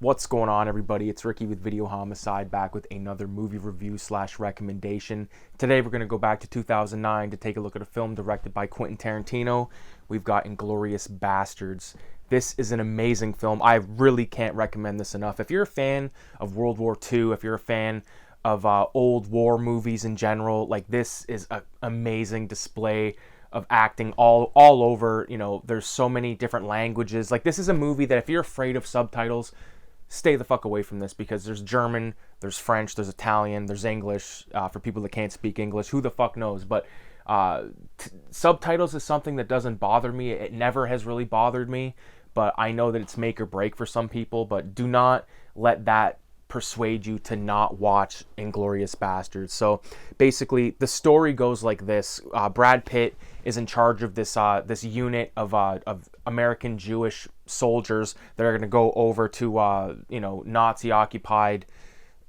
What's going on, everybody? It's Ricky with Videohomicide, back with another movie review / recommendation. Today we're going to go back to 2009 to take a look at a film directed by Quentin Tarantino. We've got Inglourious Basterds. This is an amazing film. I really can't recommend this enough. If you're a fan of World War II, if you're a fan of old war movies in general, like, this is an amazing display of acting all over. You know, there's so many different languages. Like, this is a movie that if you're afraid of subtitles, stay the fuck away from this, because there's German, there's French, there's Italian, there's English. For people that can't speak English, who the fuck knows? But subtitles is something that doesn't bother me. It never has really bothered me, but I know that it's make or break for some people. But do not let that persuade you to not watch Inglourious Basterds. So basically, the story goes like this: Brad Pitt is in charge of this unit of American Jewish soldiers that are going to go over to Nazi occupied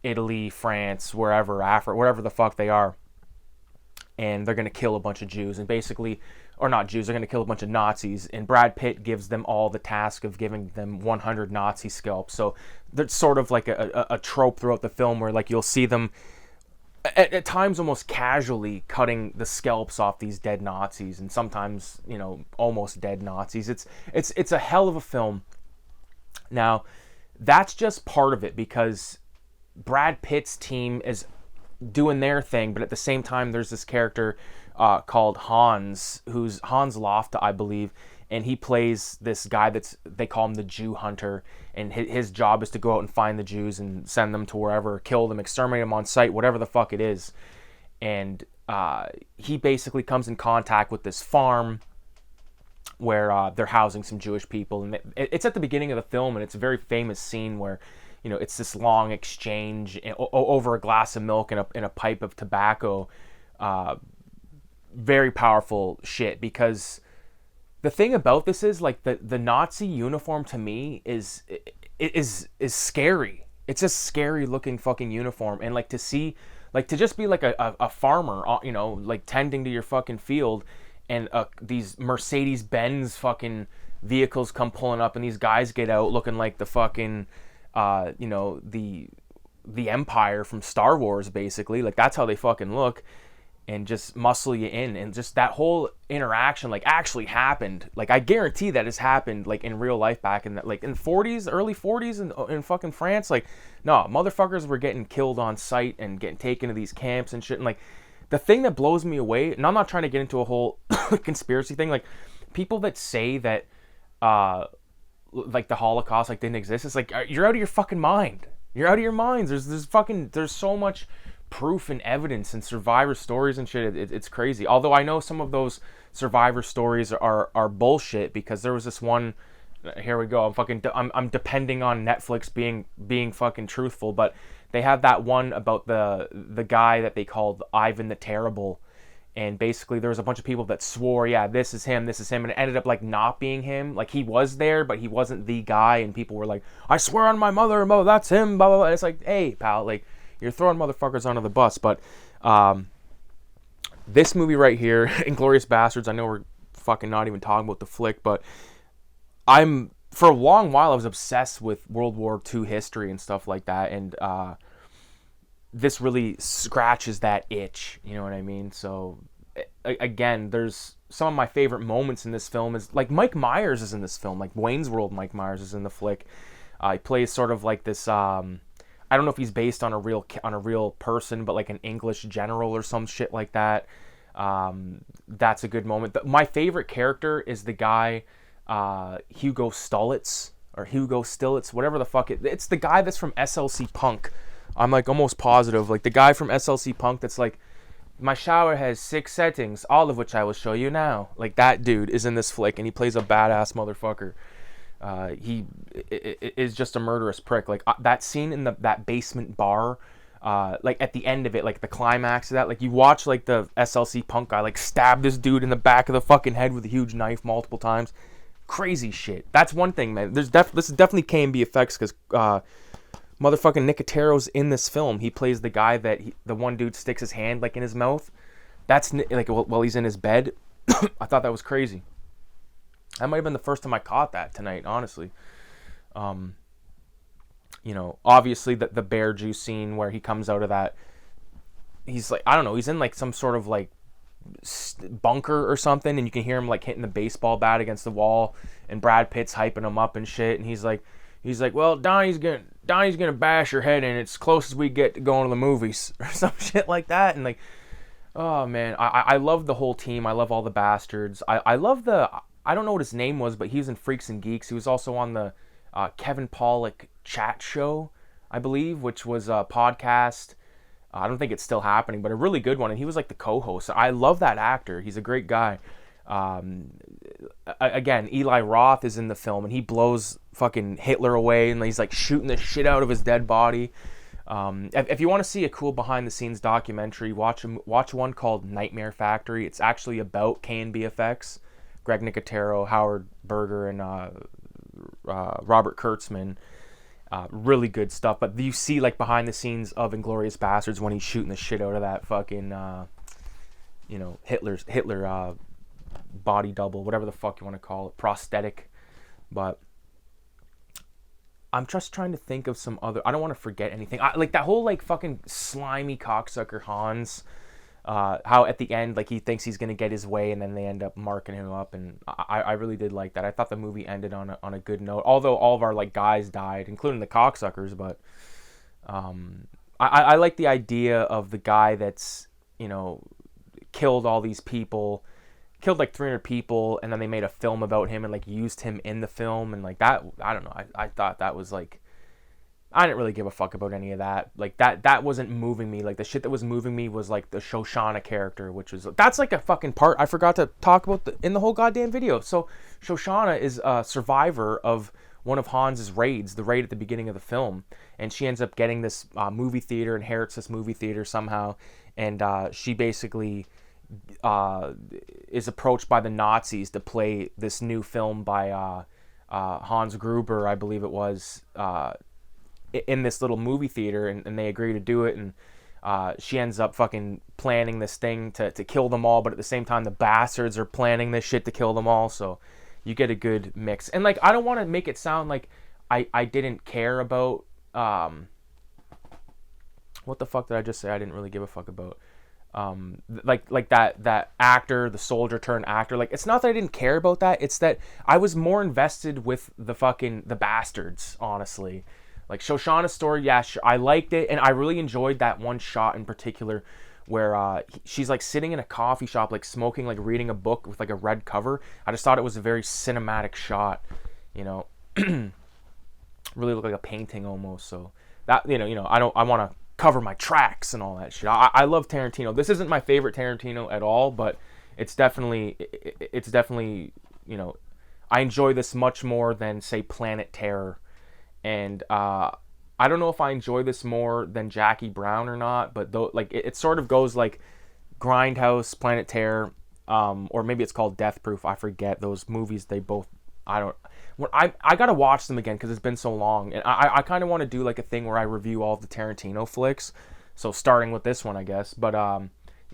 Italy, France, wherever, Africa, wherever the fuck they are, and they're going to kill a bunch of Jews, and basically, or not Jews, they're going to kill a bunch of Nazis, and Brad Pitt gives them all the task of giving them 100 Nazi scalps. So that's sort of like a trope throughout the film, where like you'll see them at times almost casually cutting the scalps off these dead Nazis, and sometimes, you know, almost dead Nazis. It's a hell of a film. Now, that's just part of it, because Brad Pitt's team is doing their thing, but at the same time, there's this character called Hans, who's Hans Lofta, I believe, and he plays this guy they call him the Jew Hunter, and his job is to go out and find the Jews and send them to wherever, kill them, exterminate them on sight, whatever the fuck it is. And he basically comes in contact with this farm where they're housing some Jewish people, and it's at the beginning of the film, and it's a very famous scene where, you know, it's this long exchange over a glass of milk and a pipe of tobacco. Very powerful shit, because the thing about this is, like, the Nazi uniform to me is scary. It's a scary looking fucking uniform, and like to see, like, to just be like a farmer, you know, like tending to your fucking field, and these Mercedes-Benz fucking vehicles come pulling up, and these guys get out looking like the fucking the Empire from Star Wars, basically. Like, that's how they fucking look, and just muscle you in, and just that whole interaction like actually happened. Like, I guarantee that has happened like in real life back in like in 40s, early 40s in fucking France. Like, no, motherfuckers were getting killed on sight and getting taken to these camps and shit. And like, the thing that blows me away, and I'm not trying to get into a whole conspiracy thing, like, people that say that like the Holocaust like didn't exist, it's like, you're out of your fucking mind. You're out of your minds. There's so much proof and evidence and survivor stories and shit. It's crazy. Although I know some of those survivor stories are bullshit, because there was this one. Here we go. I'm depending on Netflix being fucking truthful, but they have that one about the guy that they called Ivan the Terrible, and basically there was a bunch of people that swore, yeah, this is him, and it ended up like not being him. Like, he was there, but he wasn't the guy, and people were like, I swear on my mother, that's him, blah blah blah. And it's like, hey pal, like, you're throwing motherfuckers under the bus. But this movie right here, Inglourious Basterds, I know we're fucking not even talking about the flick, but for a long while I was obsessed with World War II history and stuff like that, and this really scratches that itch, you know what I mean? So again, there's some of my favorite moments in this film is like Mike Myers is in this film, like Wayne's World Mike Myers is in the flick. He plays sort of like this I don't know if he's based on a real person, but like an English general or some shit like that. That's a good moment. My favorite character is the guy Hugo Stulitz, whatever the fuck it's the guy that's from SLC Punk. I'm like almost positive, like the guy from SLC Punk that's like, my shower has 6 settings, all of which I will show you now. Like, that dude is in this flick, and he plays a badass motherfucker. He is just a murderous prick. Like, that scene in that basement bar, like at the end of it, like the climax of that, like you watch like the SLC Punk guy like stab this dude in the back of the fucking head with a huge knife multiple times. Crazy shit. That's one thing, man. This is definitely KMB effects, because motherfucking Nicotero's in this film. He plays the guy that the one dude sticks his hand like in his mouth. That's like while he's in his bed. I thought that was crazy. That might have been the first time I caught that tonight, honestly. Obviously the bear juice scene where he comes out of that, he's like, I don't know, he's in like some sort of like bunker or something, and you can hear him like hitting the baseball bat against the wall, and Brad Pitt's hyping him up and shit, and he's like, well, Donnie's gonna bash your head in. It's close as we get to going to the movies or some shit like that. And like, oh man, I love the whole team. I love all the bastards. I love I don't know what his name was, but he was in Freaks and Geeks. He was also on the Kevin Pollak chat show, I believe, which was a podcast. I don't think it's still happening, but a really good one. And he was like the co-host. I love that actor. He's a great guy. Again, Eli Roth is in the film, and he blows fucking Hitler away, and he's like shooting the shit out of his dead body. If you want to see a cool behind-the-scenes documentary, watch one called Nightmare Factory. It's actually about K&B Effects. Greg Nicotero, Howard Berger, and Robert Kurtzman. Really good stuff. But you see like behind the scenes of Inglourious Basterds when he's shooting the shit out of that fucking Hitler body double, whatever the fuck you want to call it, prosthetic. But I'm just trying to think of some other, I don't want to forget anything. Like that whole like fucking slimy cocksucker Hans, how at the end like he thinks he's gonna get his way, and then they end up marking him up, and I really did like that. I thought the movie ended on a good note, although all of our like guys died, including the cocksuckers. But I like the idea of the guy that's killed all these people, killed like 300 people, and then they made a film about him and like used him in the film, and like that, I don't know, I thought that was like, I didn't really give a fuck about any of that. Like that wasn't moving me. Like the shit that was moving me was like the Shoshana character, which was, that's like a fucking part I forgot to talk about in the whole goddamn video. So Shoshana is a survivor of one of Hans's raids, the raid at the beginning of the film, and she ends up getting this movie theater, inherits this movie theater somehow, and she basically is approached by the Nazis to play this new film by Hans Gruber, I believe it was, in this little movie theater, and they agree to do it, and she ends up fucking planning this thing to kill them all, but at the same time the bastards are planning this shit to kill them all, so you get a good mix. And like, I don't want to make it sound like I didn't care about what the fuck did I just say I didn't really give a fuck about? Like that actor, the soldier turned actor, like, it's not that I didn't care about that, it's that I was more invested with the bastards, honestly. Like Shoshana's story, yeah, sure, I liked it, and I really enjoyed that one shot in particular where she's like sitting in a coffee shop, like smoking, like reading a book with like a red cover. I just thought it was a very cinematic shot, really looked like a painting almost. So that, I want to cover my tracks and all that shit. I love Tarantino. This isn't my favorite Tarantino at all, but it's definitely I enjoy this much more than, say, Planet Terror. And I don't know if I enjoy this more than Jackie Brown or not, but though, like, it sort of goes like Grindhouse, Planet Terror, or maybe it's called Death Proof. I forget. Those movies, they both, I gotta watch them again because it's been so long, and I kind of want to do like a thing where I review all of the Tarantino flicks. So starting with this one, I guess, but and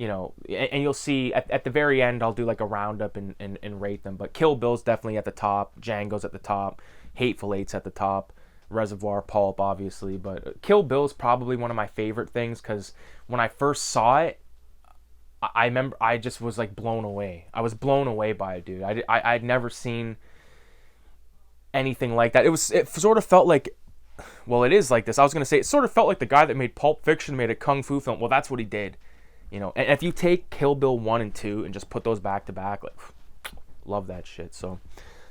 you'll see at the very end I'll do like a roundup and rate them. But Kill Bill's definitely at the top, Django's at the top, Hateful Eight's at the top, Reservoir, Pulp, obviously, but Kill Bill's probably one of my favorite things because when I first saw it, I remember I just was like blown away. I was blown away by it, dude. I'd never seen anything like that. It sort of felt like, well, it is like this. I was gonna say it sort of felt like the guy that made Pulp Fiction made a kung fu film. Well, that's what he did, And if you take Kill Bill 1 and 2 and just put those back to back, like, love that shit. So,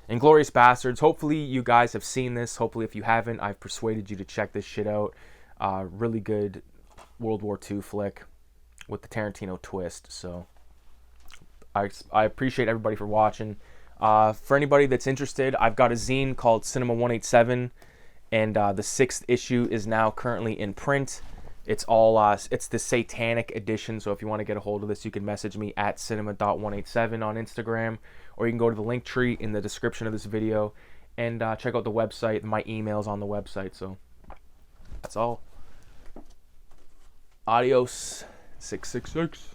Inglourious Basterds. Hopefully you guys have seen this. Hopefully, if you haven't, I've persuaded you to check this shit out. Really good World War II flick with the Tarantino twist. So I appreciate everybody for watching. For anybody that's interested, I've got a zine called Cinema 187, and the 6th issue is now currently in print. It's all it's the Satanic edition, so if you want to get a hold of this, you can message me at cinema.187 on Instagram, or you can go to the link tree in the description of this video and check out the website. My email's on the website, so that's all. Adios, 666.